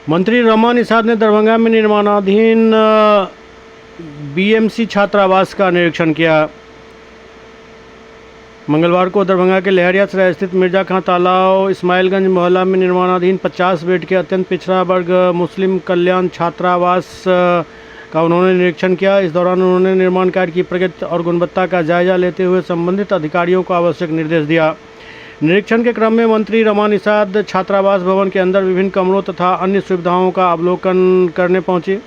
मंत्री रमा निषाद ने दरभंगा में निर्माणाधीन बीएमसी छात्रावास का निरीक्षण किया। मंगलवार को दरभंगा के लहरियासराय स्थित मिर्जा खां तालाब इस्माइलगंज मोहल्ला में निर्माणाधीन 50 बेड के अत्यंत पिछड़ा वर्ग मुस्लिम कल्याण छात्रावास का उन्होंने निरीक्षण किया। इस दौरान उन्होंने निर्माण कार्य की प्रगति और गुणवत्ता का जायजा लेते हुए संबंधित अधिकारियों को आवश्यक निर्देश दिया। निरीक्षण के क्रम में मंत्री रमा निषाद छात्रावास भवन के अंदर विभिन्न कमरों तथा अन्य सुविधाओं का अवलोकन करने पहुंचे।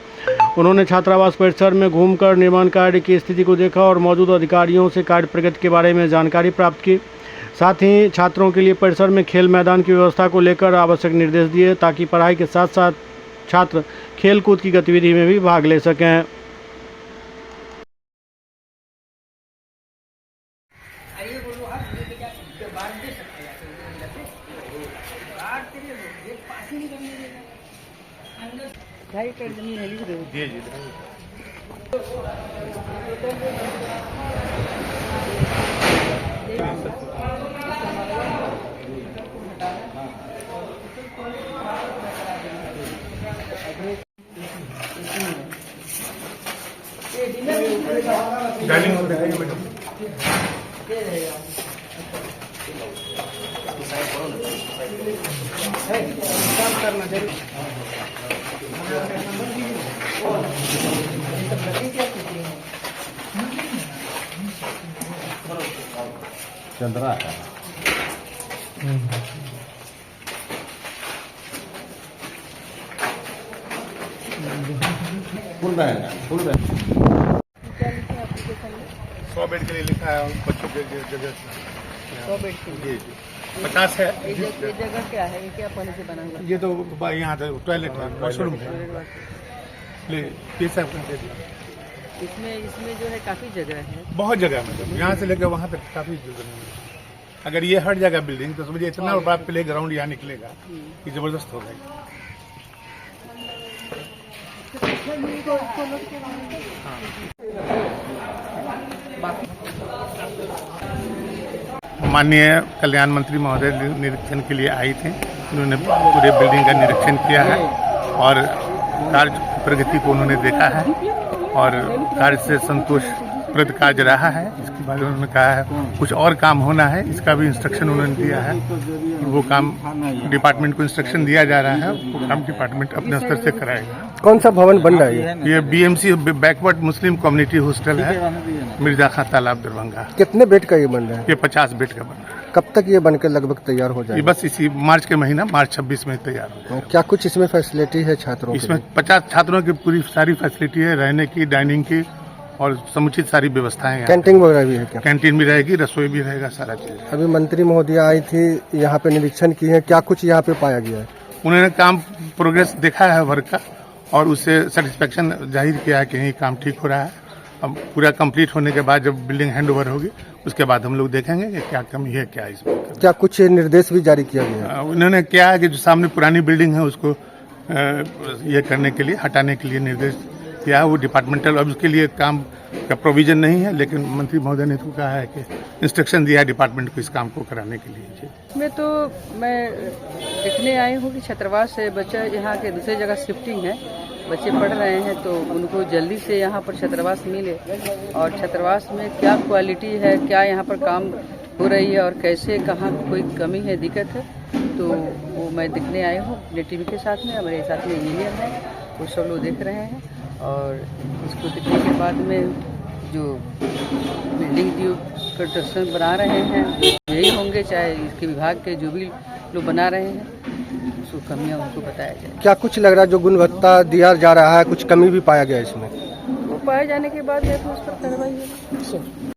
उन्होंने छात्रावास परिसर में घूमकर निर्माण कार्य की स्थिति को देखा और मौजूद अधिकारियों से कार्य प्रगति के बारे में जानकारी प्राप्त की। साथ ही छात्रों के लिए परिसर में खेल मैदान की व्यवस्था को लेकर आवश्यक निर्देश दिए ताकि पढ़ाई के साथ साथ छात्र खेल कूद की गतिविधि में भी भाग ले सकें। चंद्रा है फुल रहेगा 100 बेड के लिए लिखा है बच्चों के जगह 100 बेड के लिए। जी 50 है। ये जगह क्या है? ये क्या पहले से बना हुआ है? ये तो यहाँ टॉयलेट है, वॉशरूम है। ये सब दे दिया। इसमें जो है काफी जगह है, बहुत जगह है, मतलब यहाँ से लेकर वहाँ तक काफी जगह है। अगर ये हट जाएगा बिल्डिंग तो समझिए इतना बड़ा प्ले ग्राउंड यहाँ निकलेगा कि जबरदस्त हो गई। माननीय कल्याण मंत्री महोदय निरीक्षण के लिए आई थे। उन्होंने पूरे बिल्डिंग का निरीक्षण किया है और कार्य प्रगति को उन्होंने देखा है और कार्य से संतोषप्रद कार्य रहा है। इसके बाद उन्होंने कहा है कुछ और काम होना है, इसका भी इंस्ट्रक्शन उन्होंने दिया है। वो काम डिपार्टमेंट को इंस्ट्रक्शन दिया जा रहा है, वो काम डिपार्टमेंट अपने स्तर से कराएगा। कौन सा भवन बन रहा है? ये BMC backward Muslim community hostel है, मिर्जा खां तालाब दरभंगा। कितने बेड का ये बन रहा है? ये 50 बेड का बन रहा है। कब तक ये बनकर लगभग तैयार हो ये जाएगा? बस इसी मार्च के महीना मार्च 26 में तैयार हो। क्या कुछ इसमें फैसिलिटी है छात्रों के इसमें लिए? 50 छात्रों की पूरी सारी फैसिलिटी है, रहने की, डाइनिंग की और समुचित सारी व्यवस्थाएं हैं। कैंटीन वगैरह भी है क्या? कैंटीन भी रहेगी, रसोई भी रहेगा, सारा चीज। अभी मंत्री महोदय आई थी, यहाँ पे निरीक्षण की है, क्या कुछ यहाँ पे पाया गया है? उन्होंने काम प्रोग्रेस देखा है वर्क का और उससे सेटिस्फेक्शन जाहिर किया है कि यही काम ठीक हो रहा है। अब पूरा कंप्लीट होने के बाद जब बिल्डिंग हैंड ओवर होगी उसके बाद हम लोग देखेंगे कि क्या कमी है, क्या इसमें। क्या कुछ निर्देश भी जारी किया गया है? उन्होंने क्या है कि जो सामने पुरानी बिल्डिंग है उसको ये करने के लिए, हटाने के लिए निर्देश दिया है। वो डिपार्टमेंटल, अब उसके लिए काम का प्रोविजन नहीं है, लेकिन मंत्री महोदय ने तो कहा है कि इंस्ट्रक्शन दिया है डिपार्टमेंट को इस काम को कराने के लिए। इसमें तो मैं देखने आई हूँ कि छात्रावास से बच्चा यहाँ के दूसरी जगह शिफ्टिंग है, बच्चे पढ़ रहे हैं तो उनको जल्दी से यहाँ पर छात्रावास मिले और छात्रावास में क्या क्वालिटी है, क्या यहाँ पर काम हो रही है और कैसे कहाँ कोई कमी है, दिक्कत है, तो वो मैं देखने आई हूँ अपने टीम के साथ में। हमारे साथ में इंजीनियर हैं, वो सब लोग देख रहे हैं और इसको देखने के बाद में जो बिल्डिंग जो कंस्ट्रक्शन बना रहे हैं यही होंगे, चाहे इसके विभाग के जो भी लोग बना रहे हैं उसको कमियाँ उनको बताया जाए। क्या कुछ लग रहा है जो गुणवत्ता दिया जा रहा है, कुछ कमी भी पाया गया इसमें? वो पाए जाने के बाद उस पर कार्रवाई होगी।